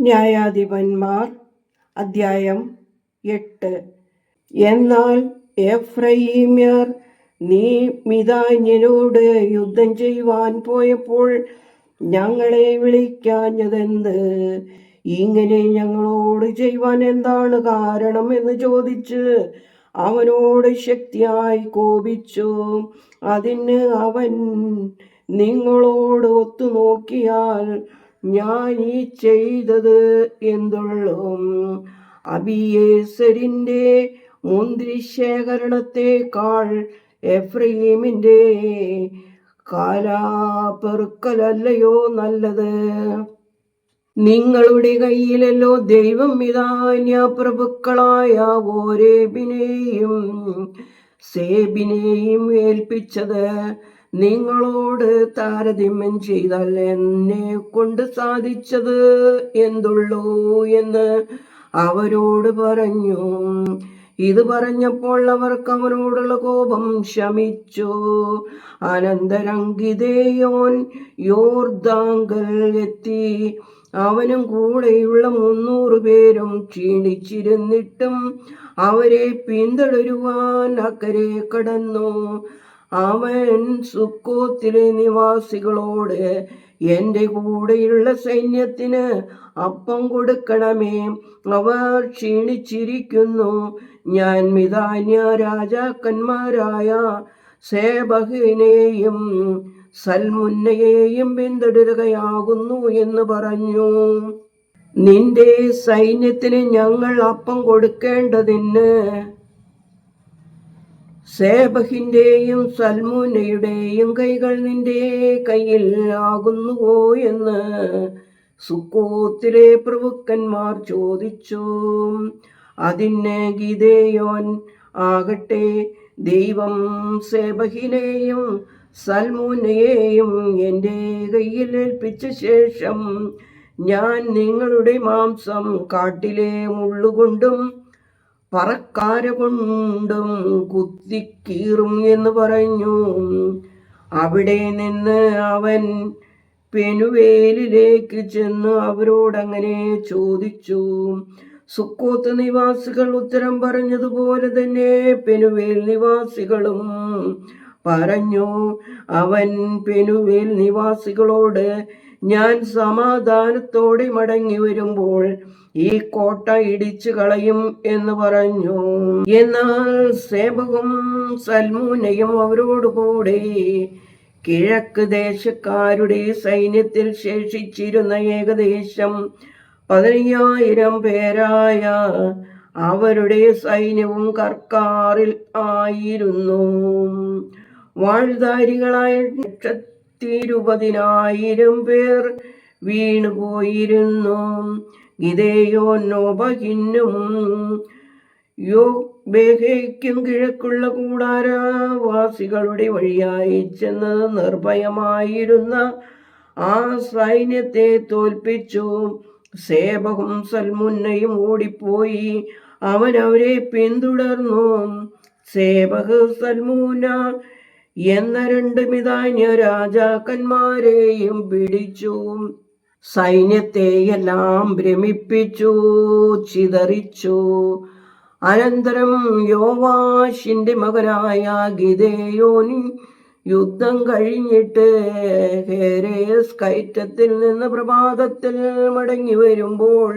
ന്യായാധിപന്മാർ അദ്ധ്യായം 8. എന്നാൽ എഫ്രയീമ്യർ നീ മിദ്യാന്യരോട് യുദ്ധം ചെയ്യുവാൻ പോയപ്പോൾ ഞങ്ങളെ വിളിക്കാഞ്ഞതെന്ത്? ഇങ്ങനെ ഞങ്ങളോട് ചെയ്യുവാൻ എന്താണ് കാരണം എന്ന് ചോദിച്ച് അവനോട് ശക്തിയായി കോപിച്ചു. അതിന് അവൻ, നിങ്ങളോട് ഒത്തുനോക്കിയാൽ ഞാൻ ഈ ചെയ്തത് എന്തുള്ളൂ? അബിയേസരിന്റെ മുന്തിരിശേഖരണത്തെക്കാൾ എഫ്രയീമിന്റെ കാലാപെറുക്കലല്ലയോ നല്ലത്? നിങ്ങളുടെ കയ്യിലല്ലോ ദൈവം മിദ്യാന്യപ്രഭുക്കളായ ഓരേബിനെയും സേബിനെയും ഏൽപ്പിച്ചത്. നിങ്ങളോട് താരതമ്യം ചെയ്താൽ എന്നെ കൊണ്ട് സാധിച്ചത് എന്തുള്ളൂ എന്ന് അവരോട് പറഞ്ഞു. ഇത് പറഞ്ഞപ്പോൾ അവർക്ക് അവനോടുള്ള കോപം ശമിച്ചു. അനന്തരം ഗിദെയോൻ യോർദ്ദാങ്കൽ എത്തി. അവനും കൂടെയുള്ള 300 പേരും ക്ഷീണിച്ചിരുന്നിട്ടും അവരെ പിന്തുടരുവാൻ അക്കരെ കടന്നു. അവൻ സുക്കോത്തിലെ നിവാസികളോട്, എൻ്റെ കൂടെയുള്ള സൈന്യത്തിന് അപ്പം കൊടുക്കണമേ, അവർ ക്ഷീണിച്ചിരിക്കുന്നു. ഞാൻ മിദ്യാന്യ രാജാക്കന്മാരായ സേബഹിനെയും സൽമുന്നയെയും പിന്തുടരുകയാകുന്നു എന്ന് പറഞ്ഞു. നിന്റെ സൈന്യത്തിന് ഞങ്ങൾ അപ്പം കൊടുക്കേണ്ടതിന് സേബഹിന്റെയും സൽമുന്നയുടെയും കൈകൾ നിന്റെ കയ്യിൽ ആകുന്നുവോ എന്ന് സുക്കോത്തിലെ പ്രഭുക്കന്മാർ ചോദിച്ചു. അതിന് ഗിദെയോൻ, ആകട്ടെ, ദൈവം സേബഹിനെയും സൽമുന്നയെയും എൻ്റെ കയ്യിൽ ഏൽപ്പിച്ച ശേഷം ഞാൻ നിങ്ങളുടെ മാംസം കാട്ടിലെ മുള്ളുകൊണ്ടും പറക്കാര കൊണ്ടും കുത്തിക്കീറും എന്ന് പറഞ്ഞു. അവിടെ നിന്ന് അവൻ പെനുവേലിലേക്ക് ചെന്ന് അവരോടങ്ങനെ ചോദിച്ചു. സുക്കോത്ത് നിവാസികൾ ഉത്തരം പറഞ്ഞതുപോലെ തന്നെ പെനുവേൽ നിവാസികളും പറഞ്ഞു. അവൻ പെനുവേൽ നിവാസികളോട്, ഞാൻ സമാധാനത്തോടെ മടങ്ങി വരുമ്പോൾ ഈ കോട്ട ഇടിച്ചു കളയും എന്ന് പറഞ്ഞു. എന്നാൽ സേബഹും സൽമുന്നയും അവരോടുകൂടെ കിഴക്ക് ദേശക്കാരുടെ സൈന്യത്തിൽ ശേഷിച്ചിരുന്ന ഏകദേശം 15,000 പേരായ അവരുടെ സൈന്യവും കർക്കാറിൽ ആയിരുന്നു. വാൾധാരികളായ 120,000 പേർ വീണുപോയിരുന്നു. ഗിദെയോൻ നോബഹിനും യോഗ്ബേഹയ്ക്കും കിഴക്കുള്ള കൂടാരവാസികളുടെ വഴിയായി ചെന്ന് നിർഭയമായിരുന്ന ആ സൈന്യത്തെ തോൽപ്പിച്ചു. സേബഹും സൽമുന്നയും ഓടിപ്പോയി. അവൻ അവരെ പിന്തുടർന്നു. സേബഹ്, സൽമുന്ന എന്ന 2 മിദ്യാന്യ രാജാക്കന്മാരെയും പിടിച്ചു. സൈന്യത്തെയെല്ലാം ഭ്രമിപ്പിച്ചു, ചിതറിച്ചു. അനന്തരം യോവാശിന്റെ മകനായ ഗിദെയോൻ യുദ്ധം കഴിഞ്ഞിട്ട് ഹേരെസ് കയറ്റത്തിൽ നിന്ന് പ്രഭാതത്തിൽ മടങ്ങി വരുമ്പോൾ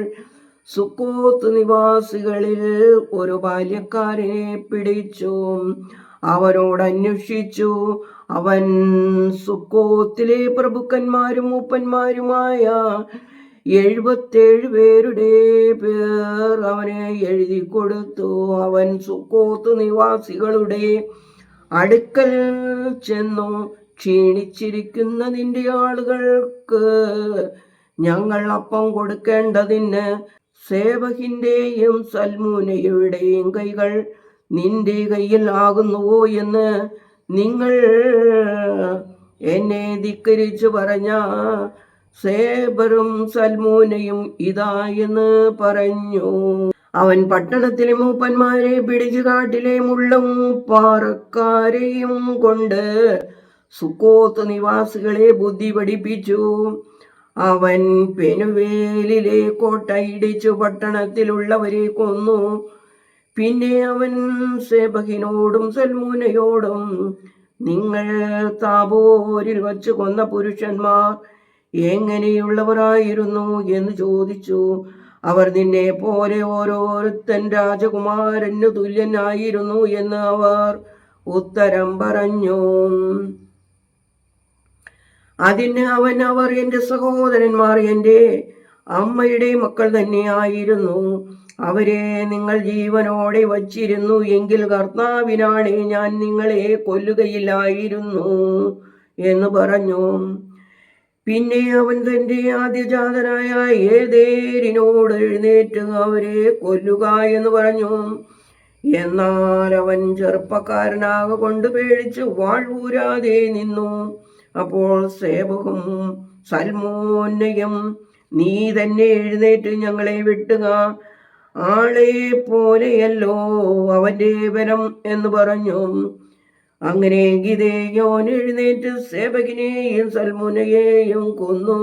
സുക്കോത്ത് നിവാസികളിൽ ഒരു ബാല്യക്കാരനെ പിടിച്ചു. അവനോട് അന്വേഷിച്ചു. അവൻ സുക്കോത്തിലെ പ്രഭുക്കന്മാരും മൂപ്പന്മാരുമായ 77 പേരുടെ പേർ അവന് എഴുതി കൊടുത്തു. അവൻ സുക്കോത്ത് നിവാസികളുടെ അടുക്കൽ ചെന്നു, ക്ഷീണിച്ചിരിക്കുന്ന നിന്റെ ആളുകൾക്ക് ഞങ്ങൾ അപ്പം കൊടുക്കേണ്ടതിന് സേബഹിന്റെയും സൽമുന്നയുടെയും കൈകൾ നിന്റെ കയ്യിൽ ആകുന്നുവോ എന്ന് നിങ്ങൾ എന്നെ ധിക്കരിച്ചു പറഞ്ഞ സേബറും സൽമുന്നയും ഇതാ എന്ന് പറഞ്ഞു. അവൻ പട്ടണത്തിലെ മൂപ്പന്മാരെ പിടിച്ചു കാട്ടിലെ മുള്ളും പാറക്കാരെയും കൊണ്ട് സുക്കോത്ത് നിവാസികളെ ബുദ്ധി പഠിപ്പിച്ചു. അവൻ പെനുവേലിലെ കോട്ട ഇടിച്ചു പട്ടണത്തിലുള്ളവരെ കൊന്നു. പിന്നെ അവൻ സേബഹിനോടും സൽമൂനയോടും, നിങ്ങൾ താബോരിൽ വച്ച് കൊന്ന പുരുഷന്മാർ എങ്ങനെയുള്ളവരായിരുന്നു എന്ന് ചോദിച്ചു. അവർ നിന്നെ പോലെ ഓരോരുത്തൻ രാജകുമാരന് തുല്യനായിരുന്നു എന്ന് അവർ ഉത്തരം പറഞ്ഞു. അതിന് അവർ എൻ്റെ സഹോദരന്മാർ എൻ്റെ അമ്മയുടെ മക്കൾ തന്നെയായിരുന്നു. അവരെ നിങ്ങൾ ജീവനോടെ വച്ചിരുന്നു എങ്കിൽ കർത്താവിനാണ് ഞാൻ നിങ്ങളെ കൊല്ലുകയില്ലായിരുന്നു എന്ന് പറഞ്ഞു. പിന്നെ അവൻ തൻ്റെ ആദ്യജാതനായ ഏദേരിനോട് എഴുന്നേറ്റ് അവരെ കൊല്ലുക എന്ന് പറഞ്ഞു. എന്നാൽ അവൻ ചെറുപ്പക്കാരനാകൊണ്ട് പേടിച്ച് വാൾവൂരാതെ നിന്നു. അപ്പോൾ സേബഹും സൽമോനയും, നീ തന്നെ എഴുന്നേറ്റ് ഞങ്ങളെ വെട്ടുക, ആളെ പോലെയല്ലോ അവന്റെ ബലം എന്ന് പറഞ്ഞു. അങ്ങനെ ഗിദെയോൻ എഴുന്നേറ്റ് സേബകിനെയും സൽമുനയെയും കൊന്നു.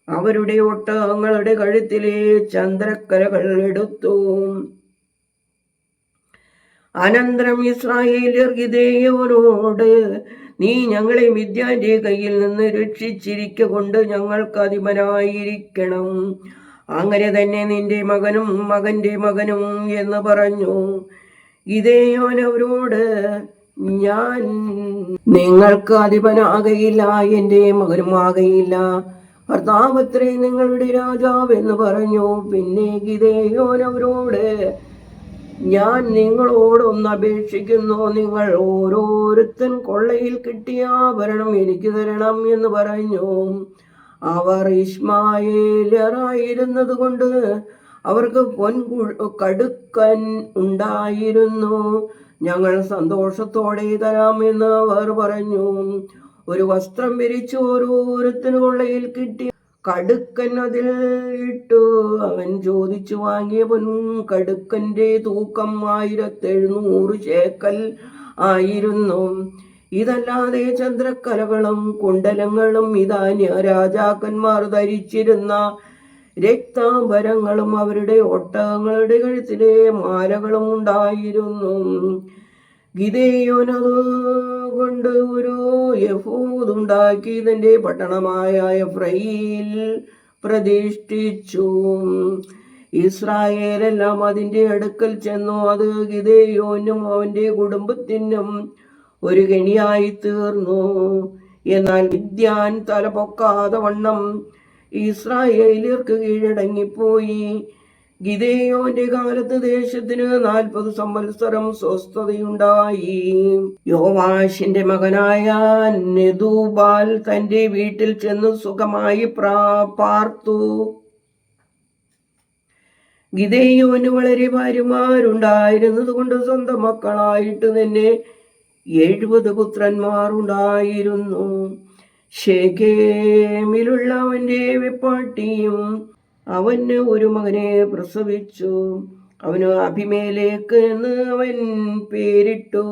അവരുടെ ഒട്ടകങ്ങളുടെ കഴുത്തിലെ ചന്ദ്രക്കലകൾ എടുത്തു. അനന്തരം ഇസ്രായേല്യർ ഗിദെയോനോട്, നീ ഞങ്ങളെ മിദ്യാന്റെ കയ്യിൽ നിന്ന് രക്ഷിച്ചിരിക്കൊണ്ട് ഞങ്ങൾക്ക് അധിപനായിരിക്കണം. അങ്ങനെ തന്നെ നിന്റെ മകനും മകന്റെ മകനും എന്ന് പറഞ്ഞു. ഗിദെയോൻ അവരോട്, ഞാൻ നിങ്ങൾക്ക് അധിപനാകയില്ല, എൻ്റെ മകനും ആകയില്ല, കർത്താവത്രേ നിങ്ങളുടെ രാജാവ് എന്ന് പറഞ്ഞു. പിന്നെ ഗിദെയോൻ അവരോട്, ഞാൻ നിങ്ങളോട് ഒന്ന് അപേക്ഷിക്കുന്നു, നിങ്ങൾ ഓരോരുത്തൻ കൊള്ളയിൽ കിട്ടിയ ആഭരണം എനിക്ക് തരണം എന്ന് പറഞ്ഞു. അവർ ഇശ്മായേല്യരായിരുന്നത് കൊണ്ട് അവർക്ക് കടുക്കൻ ഉണ്ടായിരുന്നു. ഞങ്ങൾ സന്തോഷത്തോടെ തരാമെന്ന് അവർ പറഞ്ഞു. ഒരു വസ്ത്രം വിരിച്ച് ഓരോരുത്തന് കൊള്ളയിൽ കിട്ടി കടുക്കൻ അതിൽ ഇട്ടു. അവൻ ചോദിച്ചു വാങ്ങിയ കടുക്കന്റെ തൂക്കം 1700 ശേക്കൽ ആയിരുന്നു. ഇതല്ലാതെ ചന്ദ്രക്കലകളും കുണ്ടലങ്ങളും ഇതാന്യ രാജാക്കന്മാർ ധരിച്ചിരുന്ന രക്താംബരങ്ങളും അവരുടെ ഒട്ടകങ്ങളുടെ കഴുത്തിലെ മാലകളും ഉണ്ടായിരുന്നു. ഗിദെയോൻ അതുകൊണ്ട് ഒരു യഹൂദുണ്ടാക്കി തന്റെ പട്ടണമായ എഫ്രയീൽ പ്രതിഷ്ഠിച്ചു. ഇസ്രായേലെല്ലാം അതിന്റെ അടുക്കൽ ചെന്നു. അത് ഗിദെയോനും അവന്റെ കുടുംബത്തിനും ഒരു കെണിയായി തീർന്നു. എന്നാൽ മിദ്യാൻ തലപൊക്കാതെ വണ്ണം ഇസ്രായേലിയർക്ക് കീഴടങ്ങിപ്പോയി. ഗിദെയോന്റെ കാലത്ത് ദേശത്തിന് 40 സംവത്സരം സ്വസ്ഥതയുണ്ടായി. യോവാശിന്റെ മകനായ നെതൂബാൽ തന്റെ വീട്ടിൽ ചെന്ന് സുഖമായി പാർത്തു. ഗിദെയോന് വളരെ ഭാര്യമാരുണ്ടായിരുന്നത് കൊണ്ട് സ്വന്തം മക്കളായിട്ട് തന്നെ 70 പുത്രന്മാർ ഉണ്ടായിരുന്നു. ശെഖേമിലുള്ള അവന്റെ വെപ്പാട്ടിയും അവന് ഒരു മകനെ പ്രസവിച്ചു. അവന് അബിമേലേക്ക് എന്ന് അവൻ പേരിട്ടു.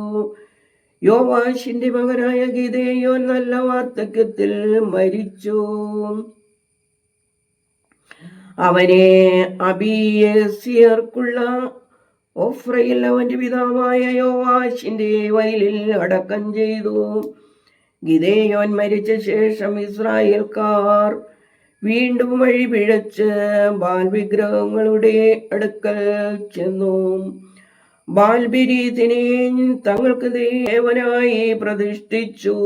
യോവാശിന്റെ മകനായ ഗിദെയോൻ നല്ല വാർദ്ധക്യത്തിൽ മരിച്ചു. അവനെ അബിയേസ്യർക്കുള്ള ഒഫ്രയിൽ അവന്റെ പിതാവായ യോവാശിന്റെ വയലിൽ അടക്കം ചെയ്തു. ഗിദെയോൻ മരിച്ച ശേഷം ഇസ്രായേൽക്കാർ വീണ്ടും വഴി പിഴച്ച് ബാൽ വിഗ്രഹങ്ങളുടെ അടുക്കൽ ചെന്നു. ബാൽബിരീത്തിനെ തങ്ങൾക്ക് ദേവനായി പ്രതിഷ്ഠിച്ചു.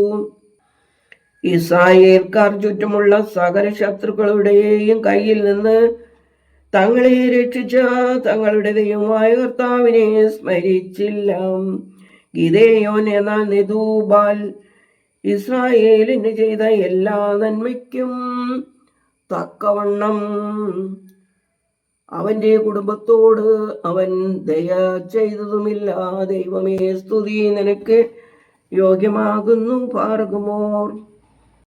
ഇസ്രായേൽക്കാർ ചുറ്റുമുള്ള സകല ശത്രുക്കളുടെയും കയ്യിൽ നിന്ന് തങ്ങളെ രക്ഷിച്ച തങ്ങളുടെ ദൈവമായ കർത്താവിനെ സ്മരിച്ചില്ല. ഗിദെയോൻ എന്ന നെതൂബാൽ ഇസ്രായേലിന് ചെയ്ത എല്ലാ നന്മയ്ക്കും തക്കവണ്ണം അവന്റെ കുടുംബത്തോട് അവൻ ദയ ചെയ്തതുമില്ല. ദൈവമേ, സ്തുതി നിനക്ക് യോഗ്യമാകുന്നു. പാർക്കുമോർ.